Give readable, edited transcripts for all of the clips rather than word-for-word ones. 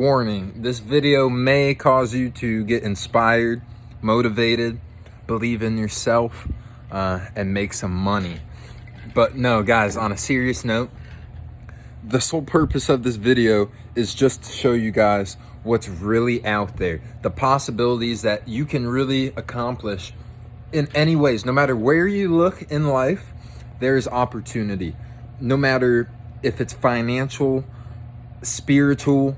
Warning, this video may cause you to get inspired, motivated, believe in yourself, and make some money. But no, guys, on a serious note, the sole purpose of this video is just to show you guys what's really out there, the possibilities that you can really accomplish in any ways. No matter where you look in life, there's opportunity. No matter if it's financial, spiritual,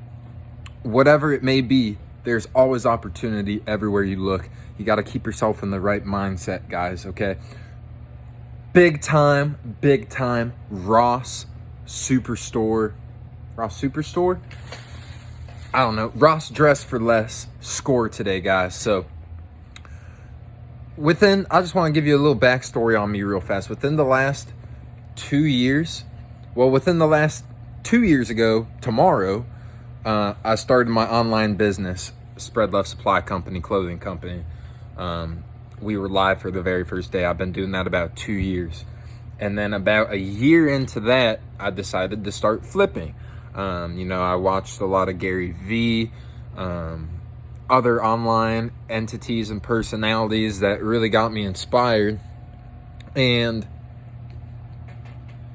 whatever it may be, there's always opportunity everywhere you look. You got to keep yourself in the right mindset, guys, okay? Big time Ross Superstore. I don't know. Ross Dress for Less score today, guys. So I just want to give you a little backstory on me real fast. Within the last 2 years, within the last 2 years ago, tomorrow, I started my online business, Spread Love Supply Company, clothing company. We were live for the very first day. I've been doing that about 2 years. And then about a year into that, I decided to start flipping. I watched a lot of Gary Vee, other online entities and personalities that really got me inspired. And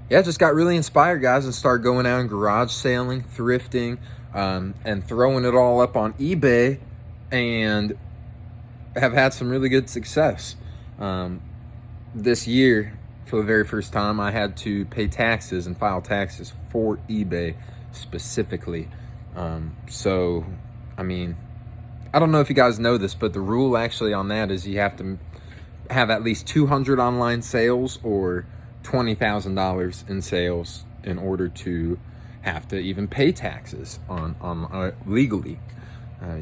yeah, just got really inspired, guys, and started going out and garage sailing, thrifting, and throwing it all up on eBay, and have had some really good success. This year, for the very first time, I had to pay taxes and file taxes for eBay specifically. So, I mean, I don't know if you guys know this, but the rule actually on that is you have to have at least 200 online sales or $20,000 in sales in order to have to even pay taxes on legally.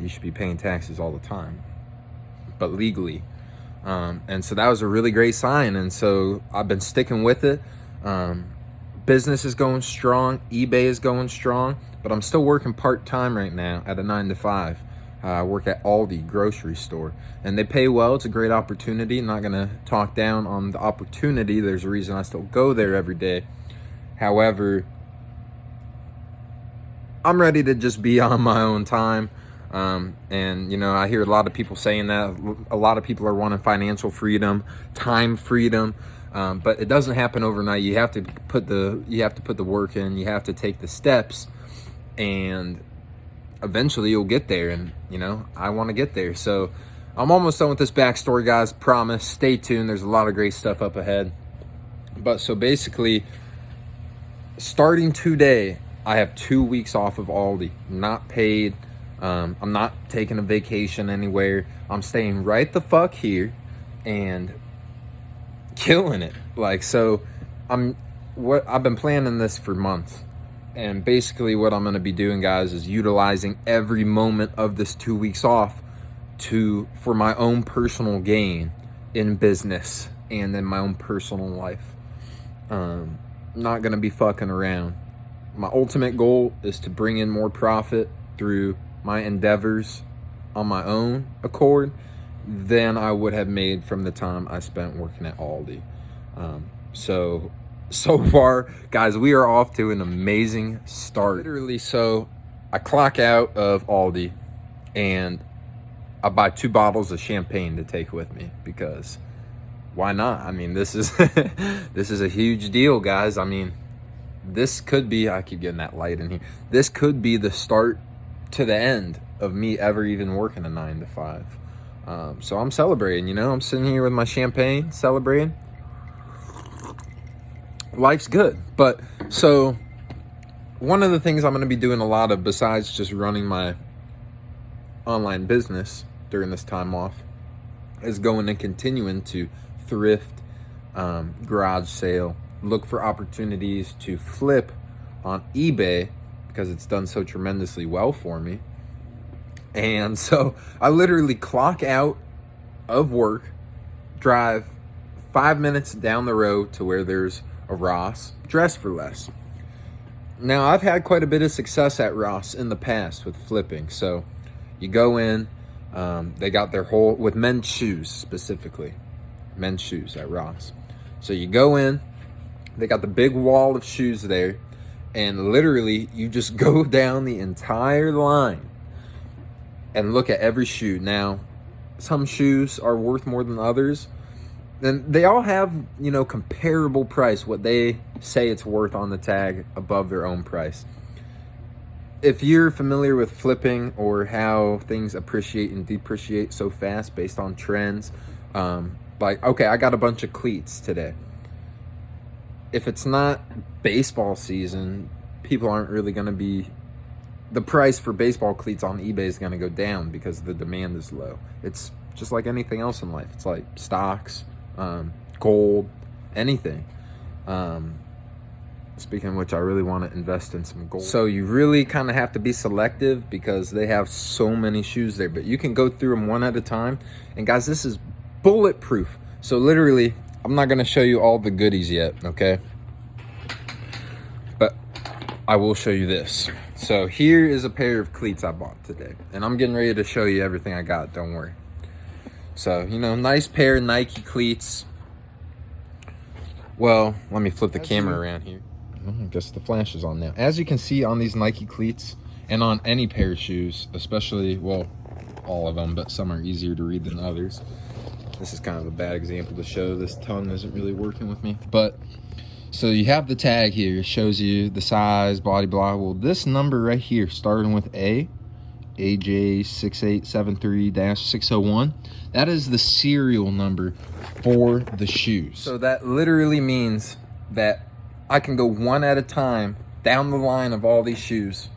You should be paying taxes all the time, but legally. And so that was a really great sign. And so I've been sticking with it. Business is going strong. eBay is going strong, but I'm still working part-time right now at a 9-to-5. I work at Aldi grocery store, and they pay well. It's a great opportunity. I'm not going to talk down on the opportunity. There's a reason I still go there every day. However, I'm ready to just be on my own time. And I hear a lot of people saying that. A lot of people are wanting financial freedom, time freedom, but it doesn't happen overnight. You have to put the work in. You have to take the steps, and eventually you'll get there. And I want to get there. So I'm almost done with this backstory, guys. Promise. Stay tuned. There's a lot of great stuff up ahead. But so basically, starting today, I have 2 weeks off of Aldi, not paid. I'm not taking a vacation anywhere. I'm staying right the fuck here and killing it. I've been planning this for months. And basically what I'm going to be doing, guys, is utilizing every moment of this 2 weeks off for my own personal gain in business and in my own personal life. Not going to be fucking around. My ultimate goal is to bring in more profit through my endeavors on my own accord than I would have made from the time I spent working at Aldi. So far, guys, we are off to an amazing start. Literally, so I clock out of Aldi and I buy 2 bottles of champagne to take with me, because why not? I mean, this is this is a huge deal, guys. I mean, this could be, I keep getting that light in here. This could be the start to the end of me ever even working a 9-to-5. So I'm celebrating, I'm sitting here with my champagne, celebrating. Life's good. But so one of the things I'm going to be doing a lot of, besides just running my online business during this time off, is going and continuing to thrift, garage sale, look for opportunities to flip on eBay, because it's done so tremendously well for me. And so I literally clock out of work, drive 5 minutes down the road to where there's a Ross Dress for Less. Now, I've had quite a bit of success at Ross in the past with flipping. So you go in, they got their whole, with men's shoes specifically, men's shoes at Ross. So you go in, they got the big wall of shoes there, And literally, you just go down the entire line and look at every shoe. Now, some shoes are worth more than others. And they all have, comparable price, what they say it's worth on the tag above their own price. If you're familiar with flipping or how things appreciate and depreciate so fast based on trends, okay, I got a bunch of cleats today. If it's not baseball season, people aren't really going to be... The price for baseball cleats on eBay is going to go down because the demand is low. It's just like anything else in life. It's like stocks, gold, anything. Speaking of which, I really want to invest in some gold. So you really kind of have to be selective because they have so many shoes there. But you can go through them one at a time. And guys, this is bulletproof. So literally, I'm not going to show you all the goodies yet, okay? But I will show you this. So here is a pair of cleats I bought today. And I'm getting ready to show you everything I got, don't worry. So, nice pair of Nike cleats. Well, let me flip the camera around here. I guess the flash is on now. As you can see on these Nike cleats and on any pair of shoes, especially, well, all of them, but some are easier to read than others. This is kind of a bad example to show. This tongue isn't really working with me. But, so you have the tag here. It shows you the size, blah, blah. Well, this number right here, starting with AJ6873-601, that is the serial number for the shoes. So that literally means that I can go one at a time down the line of all these shoes.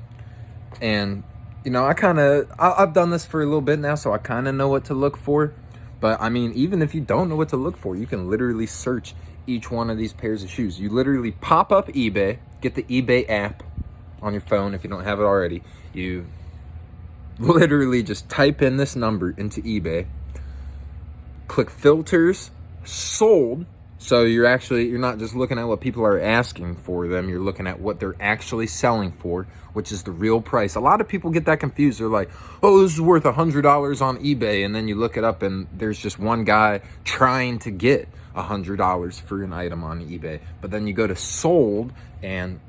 And, I've done this for a little bit now, so I kind of know what to look for. But, even if you don't know what to look for, you can literally search each one of these pairs of shoes. You literally pop up eBay, get the eBay app on your phone if you don't have it already. You literally just type in this number into eBay, click filters, sold. So you're not just looking at what people are asking for them, you're looking at what they're actually selling for, which is the real price. A lot of people get that confused. They're like, oh, this is worth $100 on eBay, and then you look it up and there's just one guy trying to get $100 for an item on eBay. But then you go to sold, and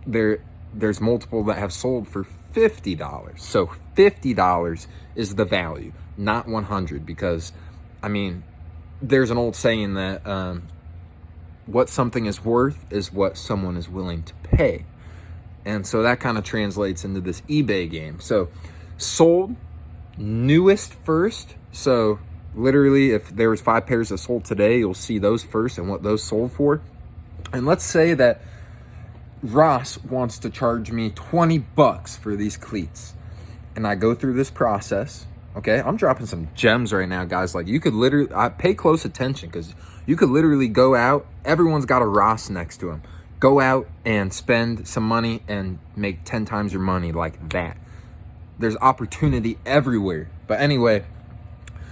there's multiple that have sold for $50. So $50 is the value, not $100, because there's an old saying that what something is worth is what someone is willing to pay. And so that kind of translates into this eBay game. So sold, newest first. So literally, if there was 5 pairs that sold today, you'll see those first and what those sold for. And let's say that Ross wants to charge me $20 for these cleats. And I go through this process. Okay, I'm dropping some gems right now, guys. Like, you could literally, pay close attention, because you could literally go out. Everyone's got a Ross next to them. Go out and spend some money and make 10 times your money like that. There's opportunity everywhere. But anyway,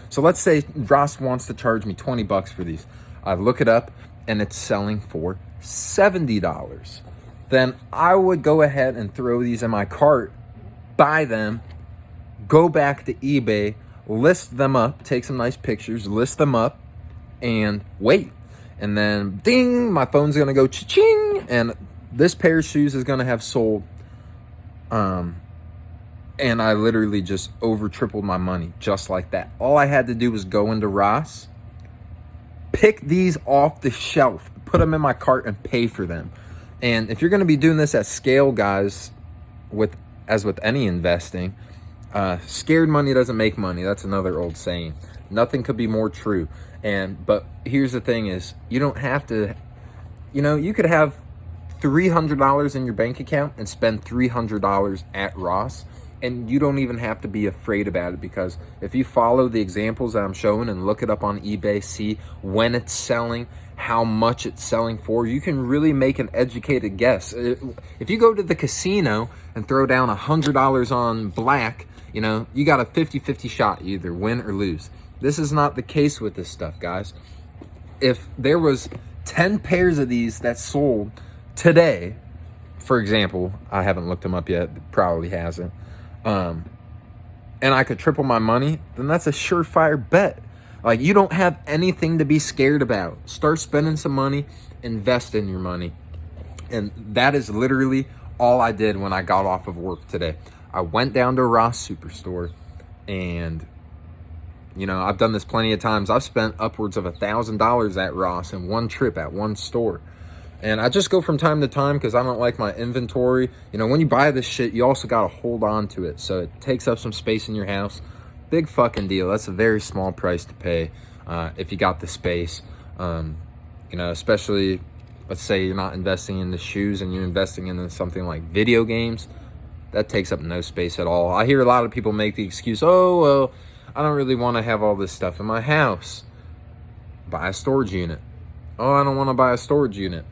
so let's say Ross wants to charge me $20 for these. I look it up, and it's selling for $70. Then I would go ahead and throw these in my cart, buy them, go back to eBay, list them up, take some nice pictures, list them up, and wait. And then, ding, my phone's going to go cha-ching, and this pair of shoes is going to have sold. And I literally just tripled my money just like that. All I had to do was go into Ross, pick these off the shelf, put them in my cart, and pay for them. And if you're going to be doing this at scale, guys, as with any investing, scared money doesn't make money. That's another old saying. Nothing could be more true. But here's the thing is, you don't have to, you could have $300 in your bank account and spend $300 at Ross, and you don't even have to be afraid about it, because if you follow the examples that I'm showing and look it up on eBay, see when it's selling, how much it's selling for, you can really make an educated guess. If you go to the casino and throw down $100 on black, you got a 50-50 shot, you either win or lose. This is not the case with this stuff, guys. If there was 10 pairs of these that sold today, for example, I haven't looked them up yet, probably hasn't, and I could triple my money, then that's a surefire bet. Like, you don't have anything to be scared about. Start spending some money, invest in your money. And that is literally all I did when I got off of work today. I went down to Ross Superstore, and you know, I've done this plenty of times. I've spent upwards of $1,000 at Ross in one trip at one store. And I just go from time to time because I don't like my inventory. You know, when you buy this shit, you also got to hold on to it. So it takes up some space in your house. Big fucking deal. That's a very small price to pay if you got the space. You know, especially, let's say you're not investing in the shoes and you're investing in something like video games. That takes up no space at all. I hear a lot of people make the excuse, oh, well, I don't really want to have all this stuff in my house. Buy a storage unit. Oh, I don't want to buy a storage unit.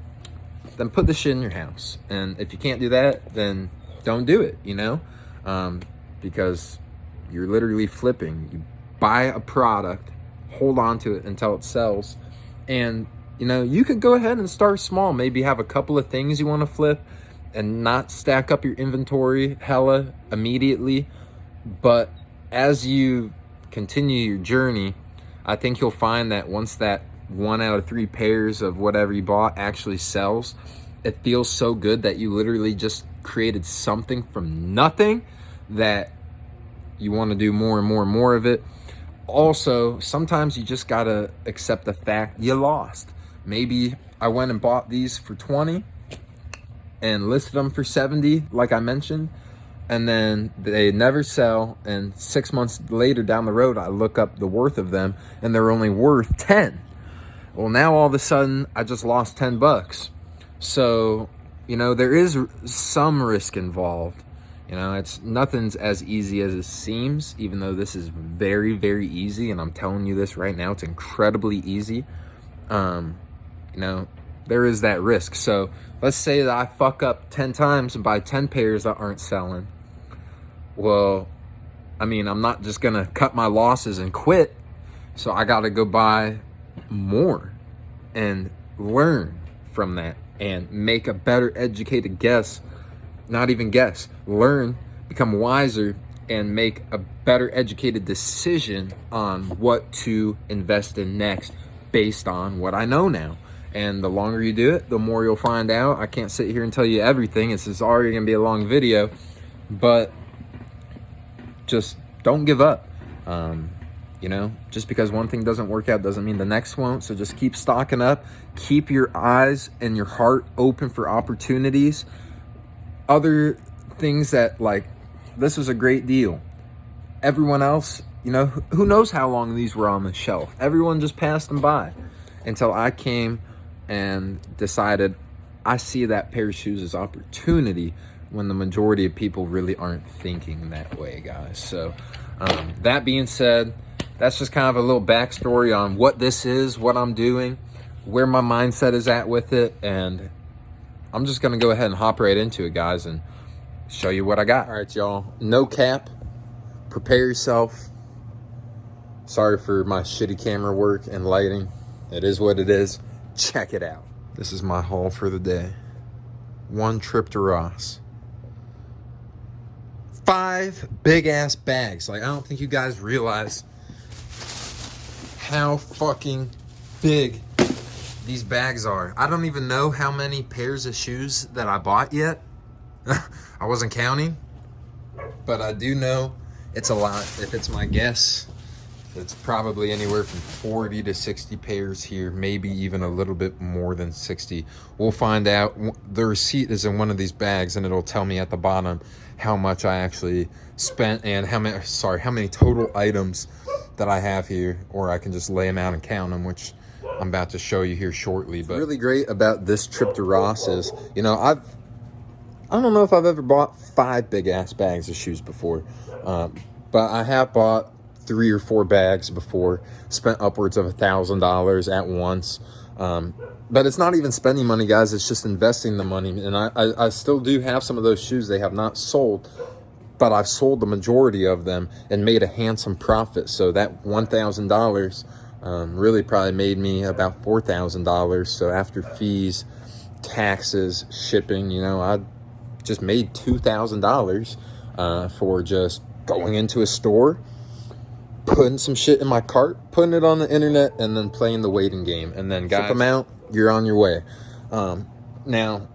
Then put the shit in your house. And if you can't do that, then don't do it, you know? Because you're literally flipping. You buy a product, hold on to it until it sells. And, you know, you could go ahead and start small. Maybe have a couple of things you want to flip and not stack up your inventory hella immediately. But as you continue your journey, I think you'll find that once that 1 out of 3 pairs of whatever you bought actually sells, it feels so good that you literally just created something from nothing that you want to do more and more and more of it. Also, sometimes you just gotta accept the fact you lost. Maybe I went and bought these for 20 and listed them for 70, like I mentioned, and then they never sell, and 6 months later down the road I look up the worth of them and they're only worth 10. Well, now all of a sudden I just lost 10 bucks. So, you know, there is some risk involved. You know, nothing's as easy as it seems, even though this is very, very easy, and I'm telling you this right now, it's incredibly easy. You know, there is that risk. So let's say that I fuck up 10 times and buy 10 pairs that aren't selling. Well, I mean, I'm not just gonna cut my losses and quit. So I gotta go buy more and learn from that and make a better educated guess. Not even guess, learn, become wiser, and make a better educated decision on what to invest in next based on what I know now. And the longer you do it, the more you'll find out. I can't sit here and tell you everything. This is already gonna be a long video, but just don't give up. You know, just because one thing doesn't work out doesn't mean the next won't. So just keep stocking up, keep your eyes and your heart open for opportunities. Other things that, like, this was a great deal. Everyone else, you know, who knows how long these were on the shelf. Everyone just passed them by until I came and decided I see that pair of shoes as opportunity when the majority of people really aren't thinking that way, guys. So that being said, that's just kind of a little backstory on what this is, what I'm doing, where my mindset is at with it, and I'm just gonna go ahead and hop right into it, guys, and show you what I got. All right, y'all, no cap, prepare yourself. Sorry for my shitty camera work and lighting. It is what it is. Check it out. This is my haul for the day. One trip to Ross. 5 big ass bags. Like, I don't think you guys realize how fucking big these bags are. I don't even know how many pairs of shoes that I bought yet. I wasn't counting, but I do know it's a lot. If it's my guess, it's probably anywhere from 40 to 60 pairs here, maybe even a little bit more than 60. We'll find out. The receipt is in one of these bags, and it'll tell me at the bottom how much I actually spent and how many total items that I have here, or I can just lay them out and count them, which I'm about to show you here shortly. But really great about this trip to Ross is, you know, I don't know if I've ever bought 5 big ass bags of shoes before, but I have bought 3 or 4 bags before, spent upwards of $1,000 at once. But it's not even spending money, guys, it's just investing the money. And I still do have some of those shoes they have not sold, but I've sold the majority of them and made a handsome profit. So that $1,000 really probably made me about $4,000. So after fees, taxes, shipping, you know, I just made $2,000 for just going into a store, putting some shit in my cart, putting it on the internet, and then playing the waiting game. And then, guys, ship them out, you're on your way. Now,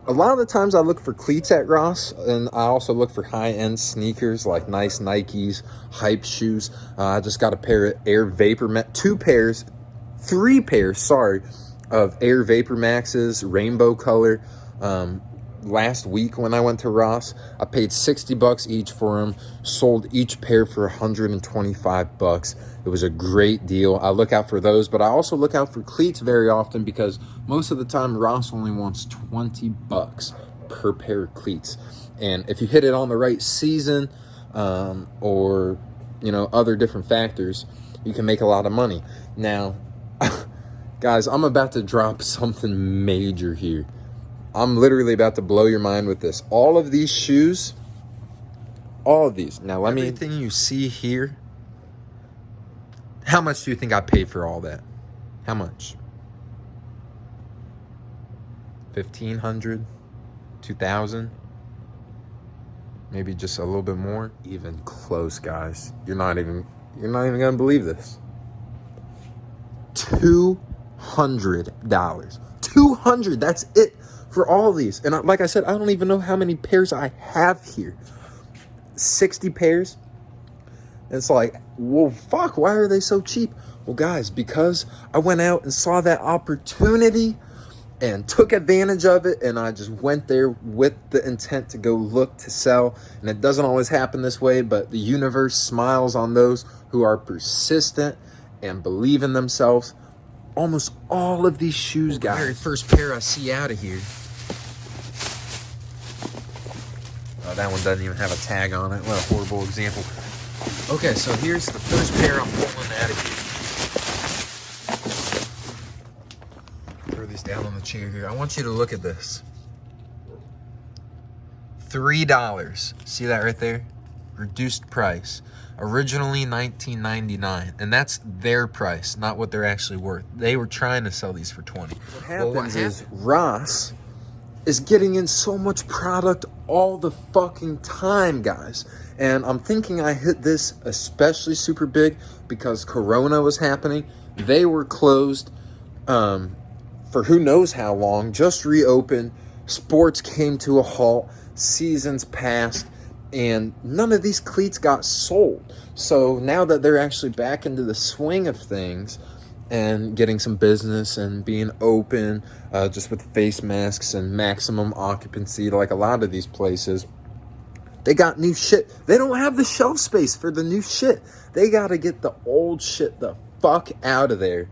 A lot of the times I look for cleats at Ross, and I also look for high-end sneakers like nice Nikes, hype shoes. I just got a pair of Air Vapor Max, three pairs, sorry, of Air Vapor Maxes, rainbow color. Last week when I went to Ross, I paid $60 each for them, sold each pair for $125. It was a great deal. I look out for those, but I also look out for cleats very often because most of the time Ross only wants $20 per pair of cleats. And if you hit it on the right season, or, you know, other different factors, you can make a lot of money. Now, guys, I'm about to drop something major here. I'm literally about to blow your mind with this. All of these shoes, all of these. Now, everything you see here, how much do you think I paid for all that? How much? $1,500? $2,000? Maybe just a little bit more? Even close, guys. You're not even gonna believe this. $200. $200, that's it. For all these. And like I said, I don't even know how many pairs I have here. 60 pairs. And it's like, well, fuck, why are they so cheap? Well, guys, because I went out and saw that opportunity and took advantage of it, and I just went there with the intent to go look to sell. And it doesn't always happen this way, but the universe smiles on those who are persistent and believe in themselves. Almost all of these shoes, guys. The very first pair I see out of here. Oh, that one doesn't even have a tag on it. What a horrible example. Okay, so here's the first pair I'm pulling out of here. Throw this down on the chair here. I want you to look at this. $3. See that right there? Reduced price. Originally $19.99, and that's their price, not what they're actually worth. They were trying to sell these for $20. What happens is Ross is getting in so much product all the fucking time, guys. And I'm thinking I hit this especially super big because Corona was happening. They were closed for who knows how long, just reopened. Sports came to a halt, seasons passed, and none of these cleats got sold. So now that they're actually back into the swing of things and getting some business and being open, just with face masks and maximum occupancy, like a lot of these places, they got new shit. They don't have the shelf space for the new shit. They got to get the old shit the fuck out of there.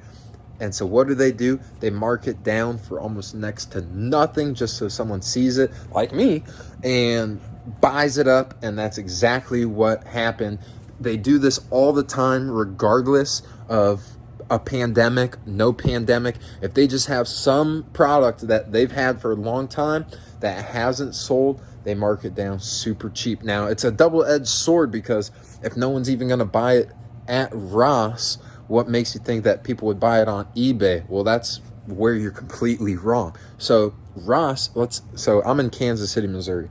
And so what do? They mark it down for almost next to nothing just so someone sees it, like me, and buys it up. And that's exactly what happened. They do this all the time, regardless of a pandemic, no pandemic. If they just have some product that they've had for a long time that hasn't sold, they mark it down super cheap. Now, it's a double-edged sword because if no one's even going to buy it at Ross, what makes you think that people would buy it on eBay? Well, that's where you're completely wrong. So Ross, so I'm in Kansas City, Missouri.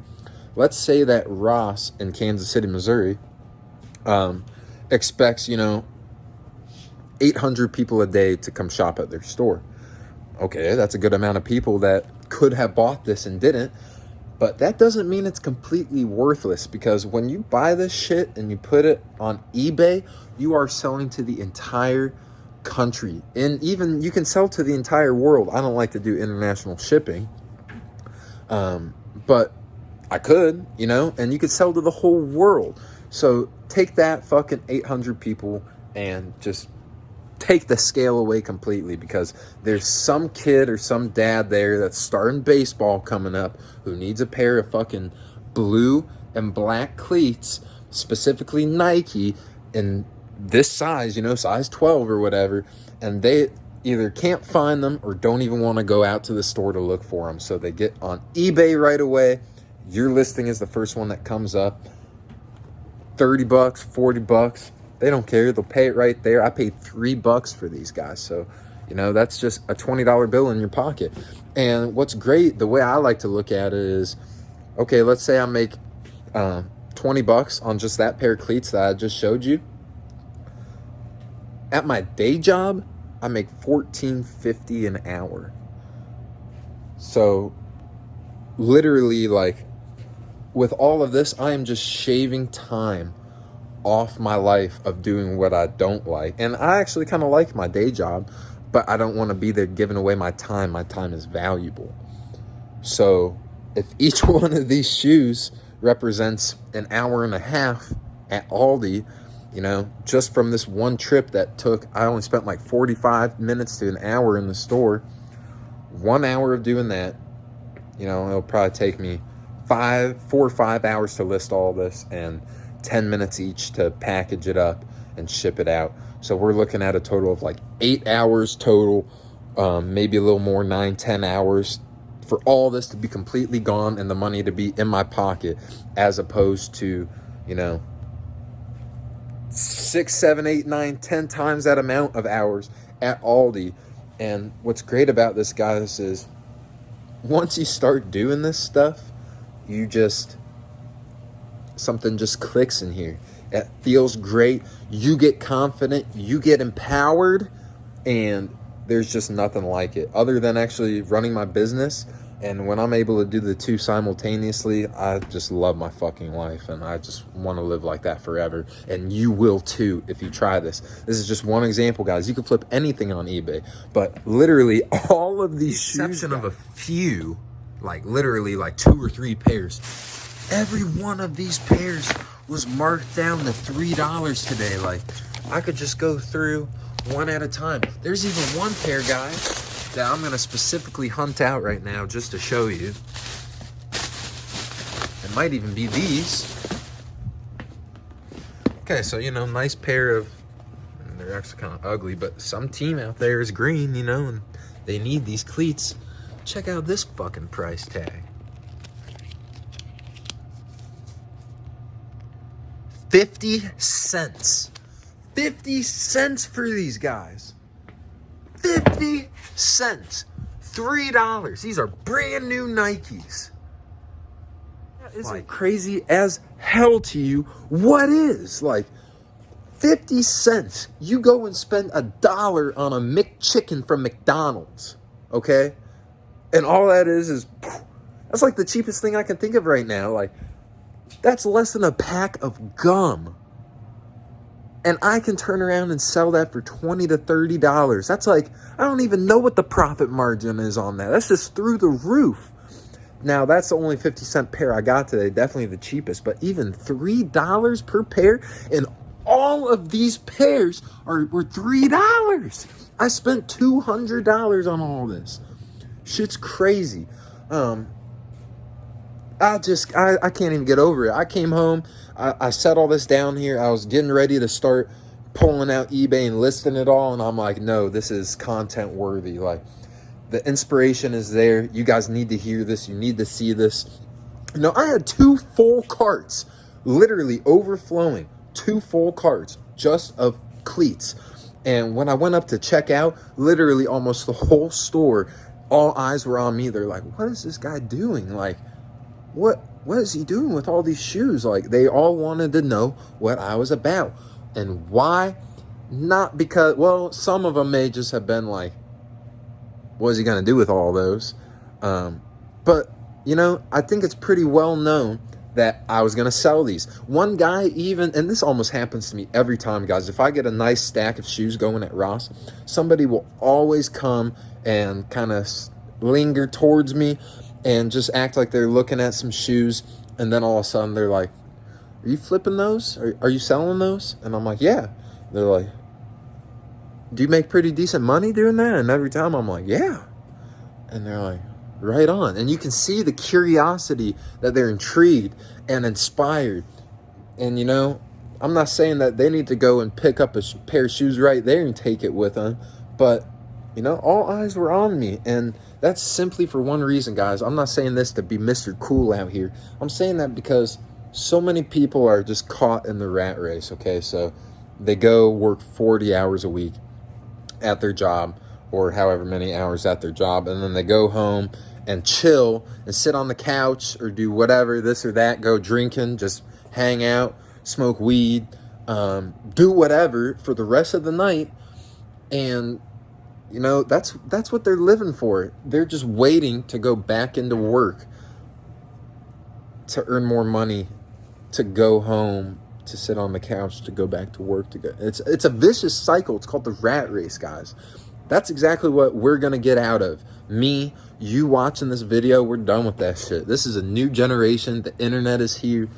Let's say that Ross in Kansas City, Missouri, expects, 800 people a day to come shop at their store. Okay, that's a good amount of people that could have bought this and didn't. But that doesn't mean it's completely worthless, because when you buy this shit and you put it on eBay, you are selling to the entire country. And even you can sell to the entire world. I don't like to do international shipping. But I could, and you could sell to the whole world. So take that fucking 800 people and just take the scale away completely, because there's some kid or some dad there that's starting baseball coming up who needs a pair of fucking blue and black cleats, specifically Nike, in this size, size 12 or whatever, and they either can't find them or don't even want to go out to the store to look for them. So they get on eBay right away. Your listing is the first one that comes up. $30, $40. They don't care. They'll pay it right there. I paid $3 for these guys. So, that's just a $20 bill in your pocket. And what's great, the way I like to look at it is, okay, let's say I make $20 on just that pair of cleats that I just showed you. At my day job, I make $14.50 an hour. So literally, like, with all of this, I am just shaving time off my life of doing what I don't like. And I actually kind of like my day job, but I don't want to be there giving away my time. My time is valuable. So if each one of these shoes represents an hour and a half at Aldi, you know, just from this one trip that took, I only spent like 45 minutes to an hour in the store. 1 hour of doing that, you know, it'll probably take me 4 or 5 hours to list all this, and 10 minutes each to package it up and ship it out. So we're looking at a total of like 8 hours total, maybe a little more, 9-10 hours for all this to be completely gone and the money to be in my pocket, as opposed to, you know, 6, 7, 8, 9, 10 times that amount of hours at Aldi. And what's great about this, guys, is once you start doing this stuff, you just, something just clicks in here. It feels great. You get confident, you get empowered, and there's just nothing like it other than actually running my business. And when I'm able to do the two simultaneously, I just love my fucking life, and I just want to live like that forever. And you will too if you try this. This is just one example, guys. You can flip anything on eBay, but literally all of these shoes, exception of a few, like literally like 2 or 3 pairs, every one of these pairs was marked down to $3 today. Like, I could just go through one at a time. There's even one pair, guys, that I'm going to specifically hunt out right now just to show you. It might even be these. Okay, so, you know, nice pair of, and they're actually kind of ugly, but some team out there is green, you know, and they need these cleats. Check out this fucking price tag. 50 cents. 50 cents for these guys. 50 cents. $3. These are brand new Nikes. Is it crazy as hell to you? What is? Like, 50 cents. You go and spend $1 on a McChicken from McDonald's. Okay? And all that is that's like the cheapest thing I can think of right now. Like, that's less than a pack of gum. And I can turn around and sell that for $20 to $30. That's like, I don't even know what the profit margin is on that. That's just through the roof. Now, that's the only 50-cent pair I got today. Definitely the cheapest. But even $3 per pair, and all of these pairs were $3. I spent $200 on all this. Shit's crazy. I can't even get over it. I came home, I set all this down here. I was getting ready to start pulling out eBay and listing it all, and I'm like, no, this is content worthy. Like, the inspiration is there. You guys need to hear this. You need to see this. No, I had 2 full carts, literally overflowing, 2 full carts just of cleats. And when I went up to check out, literally almost the whole store, all eyes were on me. They're like, what is this guy doing? Like, what is he doing with all these shoes? Like, they all wanted to know what I was about. And why? Not because, well, some of them may just have been like, what is he going to do with all those? But, you know, I think it's pretty well known that I was going to sell these. One guy even, and this almost happens to me every time, guys. If I get a nice stack of shoes going at Ross, somebody will always come and kind of linger towards me and just act like they're looking at some shoes, and then all of a sudden they're like, are you flipping those? Are you selling those? And I'm like, yeah. They're like, do you make pretty decent money doing that? And every time I'm like, yeah. And they're like, right on. And you can see the curiosity, that they're intrigued and inspired. And, you know, I'm not saying that they need to go and pick up a pair of shoes right there and take it with them, but, you know, all eyes were on me. And that's simply for one reason, guys. I'm not saying this to be Mr. Cool out here. I'm saying that because so many people are just caught in the rat race, okay? So they go work 40 hours a week at their job, or however many hours at their job, and then they go home and chill and sit on the couch or do whatever, this or that, go drinking, just hang out, smoke weed, do whatever for the rest of the night. And you know, that's what they're living for. They're just waiting to go back into work to earn more money, to go home, to sit on the couch, to go back to work. It's a vicious cycle. It's called the rat race, guys. That's exactly what we're going to get out of. Me, you watching this video, we're done with that shit. This is a new generation. The internet is here.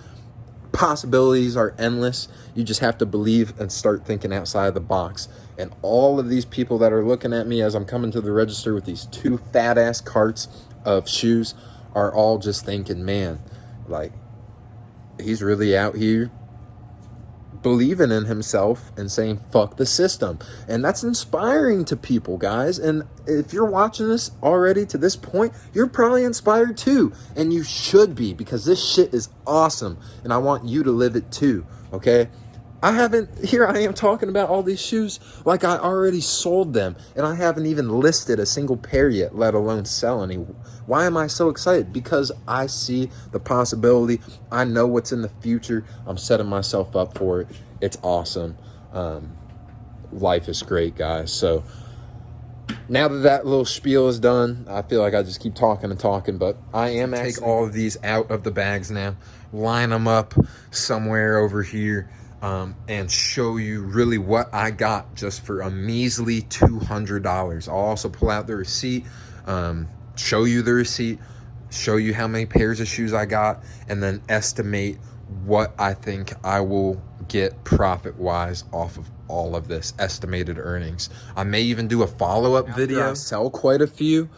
Possibilities are endless. You just have to believe and start thinking outside the box. And all of these people that are looking at me as I'm coming to the register with these 2 fat ass carts of shoes are all just thinking, man, like, he's really out here believing in himself and saying fuck the system. And that's inspiring to people, guys. And if you're watching this already to this point, you're probably inspired too, and you should be, because this shit is awesome and I want you to live it too. Okay, here I am talking about all these shoes like I already sold them, and I haven't even listed a single pair yet, let alone sell any. Why am I so excited? Because I see the possibility. I know what's in the future. I'm setting myself up for it. It's awesome. Life is great, guys. So now that little spiel is done, I feel like I just keep talking and talking, but I am actually take all of these out of the bags now, line them up somewhere over here, and show you really what I got just for a measly $200. I'll also pull out the receipt, show you the receipt, show you how many pairs of shoes I got, and then estimate what I think I will get profit-wise off of all of this, estimated earnings. I may even do a follow-up video. I sell quite a few.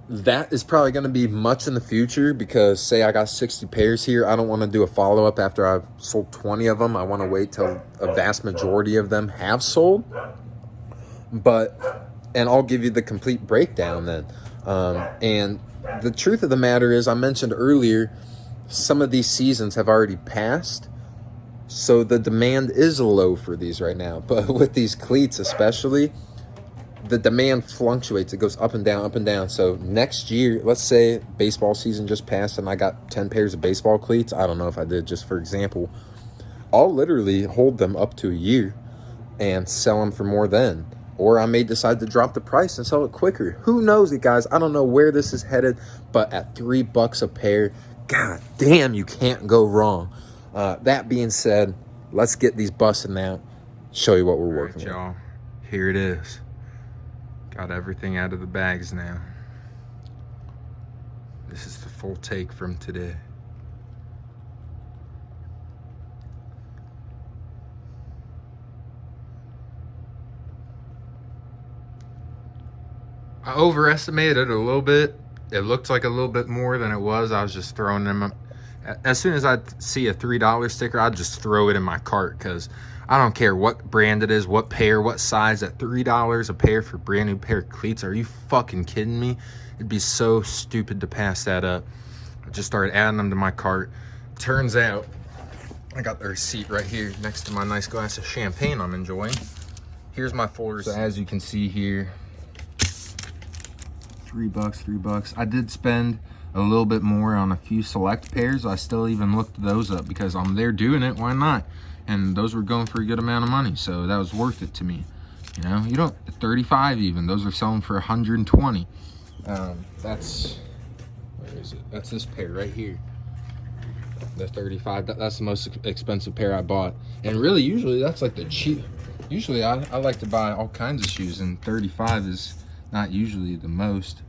That is probably going to be much in the future, because say I got 60 pairs here, I don't want to do a follow-up after I've sold 20 of them. I want to wait till a vast majority of them have sold. And I'll give you the complete breakdown then. And the truth of the matter is, I mentioned earlier, some of these seasons have already passed, so the demand is low for these right now. But with these cleats especially, the demand fluctuates. It goes up and down, up and down. So next year, let's say baseball season just passed and I got 10 pairs of baseball cleats. I don't know if I did, just for example. I'll literally hold them up to a year and sell them for more then. Or I may decide to drop the price and sell it quicker. Who knows it, guys? I don't know where this is headed, but at $3 a pair, god damn, you can't go wrong. That being said, let's get these busting out, show you what we're working with. Y'all, here it is. Got everything out of the bags now. This is the full take from today. I overestimated a little bit. It looked like a little bit more than it was. I was just throwing them up. As soon as I see a $3 sticker, I'd just throw it in my cart, because I don't care what brand it is, what pair, what size. At $3 a pair for a brand new pair of cleats, are you fucking kidding me? It'd be so stupid to pass that up. I just started adding them to my cart. Turns out, I got the receipt right here next to my nice glass of champagne I'm enjoying. Here's my full receipt. So as you can see here, $3. I did spend a little bit more on a few select pairs. I still even looked those up because I'm there doing it. Why not? And those were going for a good amount of money, so that was worth it to me. You know, you don't 35 even. Those are selling for 120. That's, where is it? That's this pair right here. The 35. That's the most expensive pair I bought. And really, usually that's like the cheap. Usually I like to buy all kinds of shoes, and 35 is not usually the most.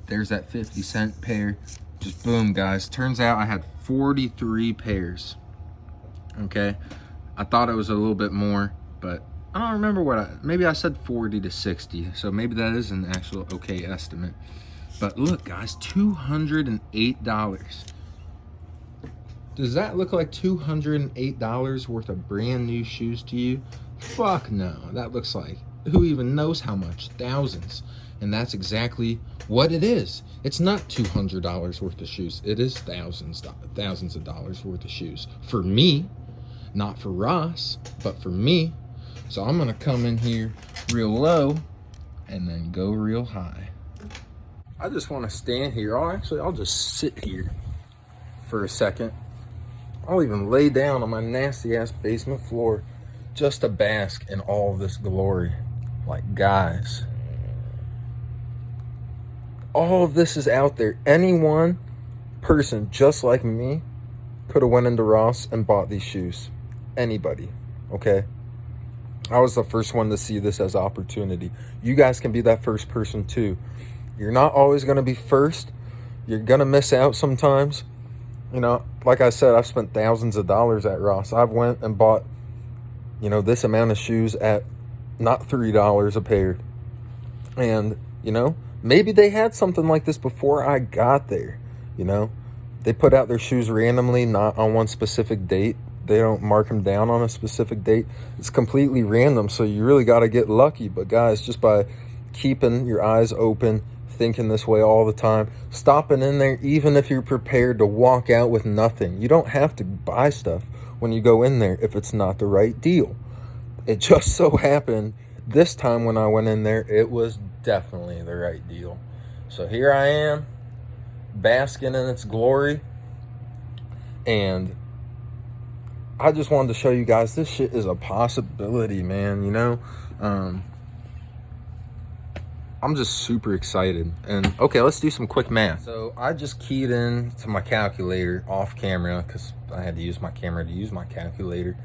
There's that 50-cent pair. Just boom, guys. Turns out I had 43 pairs. Okay, I thought it was a little bit more, but I don't remember maybe I said 40 to 60. So maybe that is an actual okay estimate. But look, guys, $208. Does that look like $208 worth of brand new shoes to you? Fuck no. That looks like, who even knows how much? Thousands. And that's exactly what it is. It's not $200 worth of shoes. It is thousands of dollars worth of shoes. For me, not for Ross, but for me. So I'm gonna come in here real low and then go real high. I just wanna stand here. I'll just sit here for a second. I'll even lay down on my nasty ass basement floor just to bask in all of this glory. Like, guys, all of this is out there. Anyone person just like me could have went into Ross and bought these shoes. Anybody, okay? I was the first one to see this as opportunity. You guys can be that first person too. You're not always going to be first. You're going to miss out sometimes. You know, like I said, I've spent thousands of dollars at Ross. I've went and bought, you know, this amount of shoes at not $3 a pair. And, you know, maybe they had something like this before I got there. You know, they put out their shoes randomly, not on one specific date. They don't mark them down on a specific date. It's completely random, so you really got to get lucky. But guys, just by keeping your eyes open, thinking this way all the time, stopping in there, even if you're prepared to walk out with nothing. You don't have to buy stuff when you go in there if it's not the right deal. It just so happened this time when I went in there, it was definitely the right deal. So here I am, basking in its glory, and I just wanted to show you guys this shit is a possibility, man. You know, I'm just super excited. And okay, let's do some quick math. So I just keyed in to my calculator off camera because I had to use my camera to use my calculator.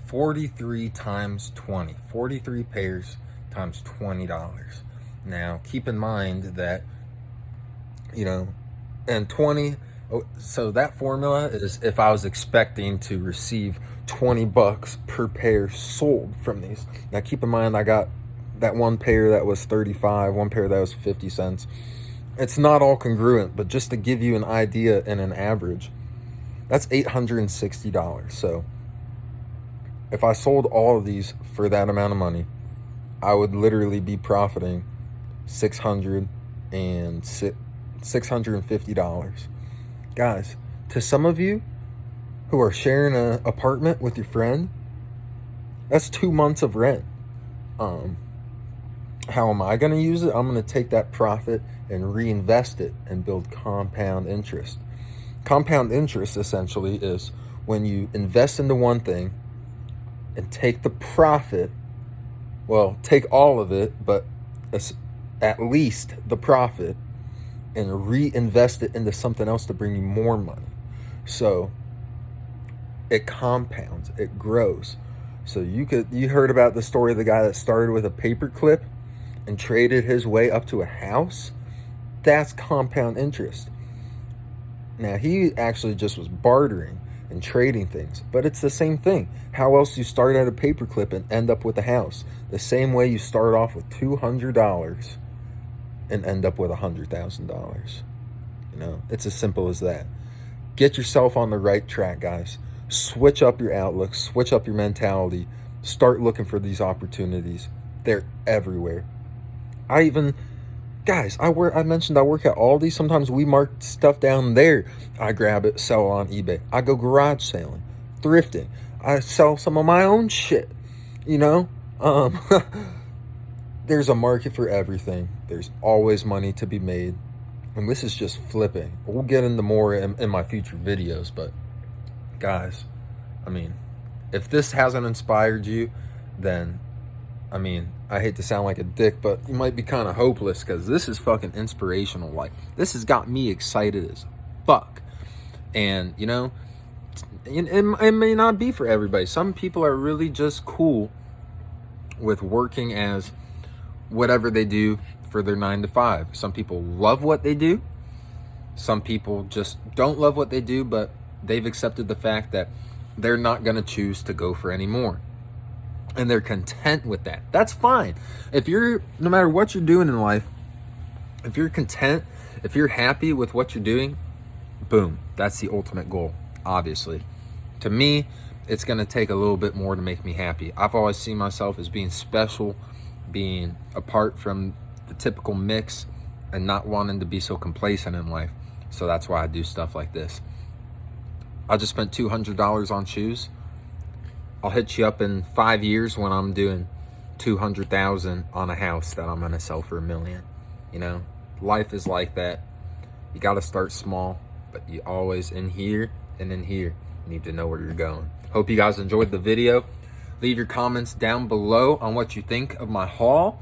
43 times 20, 43 pairs times $20. Now keep in mind that, you know, and 20, so that formula is if I was expecting to receive 20 bucks per pair sold from these. Now keep in mind, I got that one pair that was 35, one pair that was 50 cents. It's not all congruent, but just to give you an idea and an average, that's $860. So if I sold all of these for that amount of money, I would literally be profiting $650. Guys, to some of you who are sharing an apartment with your friend, that's 2 months of rent. How am I going to use it? I'm going to take that profit and reinvest it and build compound interest. Compound interest essentially is when you invest into one thing and take the profit, well, take all of it, but at least the profit, and reinvest it into something else to bring you more money. So it compounds, it grows. So you heard about the story of the guy that started with a paperclip and traded his way up to a house? That's compound interest. Now he actually just was bartering and trading things, but it's the same thing. How else do you start at a paperclip and end up with a house? The same way you start off with $200 and end up with $100,000. You know, it's as simple as that. Get yourself on the right track, guys. Switch up your outlook, switch up your mentality. Start looking for these opportunities. They're everywhere. Guys, I mentioned I work at Aldi. Sometimes we mark stuff down there. I grab it, sell it on eBay. I go garage selling, thrifting. I sell some of my own shit, you know? There's a market for everything. There's always money to be made. And this is just flipping. We'll get into more in my future videos. But guys, I mean, if this hasn't inspired you, then, I mean, I hate to sound like a dick, but you might be kind of hopeless, because this is fucking inspirational. Like, this has got me excited as fuck. And, you know, it may not be for everybody. Some people are really just cool with working as whatever they do for their 9 to 5. Some people love what they do. Some people just don't love what they do, but they've accepted the fact that they're not going to choose to go for any more. And they're content with that. That's fine. No matter what you're doing in life, if you're content, if you're happy with what you're doing, boom, that's the ultimate goal, obviously. To me, it's going to take a little bit more to make me happy. I've always seen myself as being special, being apart from the typical mix, and not wanting to be so complacent in life. So that's why I do stuff like this. I just spent $200 on shoes. I'll hit you up in 5 years when I'm doing $200,000 on a house that I'm gonna sell for $1 million. You know, life is like that. You gotta start small, but you always in here and in here need to know where you're going. Hope you guys enjoyed the video. Leave your comments down below on what you think of my haul.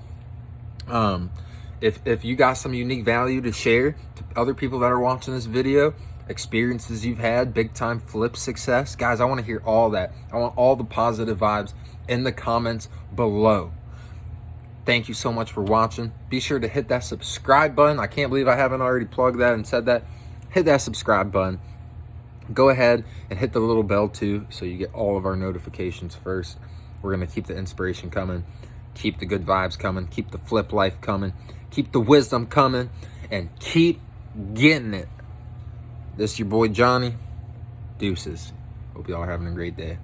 If you got some unique value to share to other people that are watching this video, experiences you've had, big time flip success. Guys, I want to hear all that. I want all the positive vibes in the comments below. Thank you so much for watching. Be sure to hit that subscribe button. I can't believe I haven't already plugged that and said that. Hit that subscribe button. Go ahead and hit the little bell too, so you get all of our notifications first. We're going to keep the inspiration coming, keep the good vibes coming, keep the flip life coming, keep the wisdom coming, and keep getting it. This is your boy Johnny. Deuces. Hope y'all are having a great day.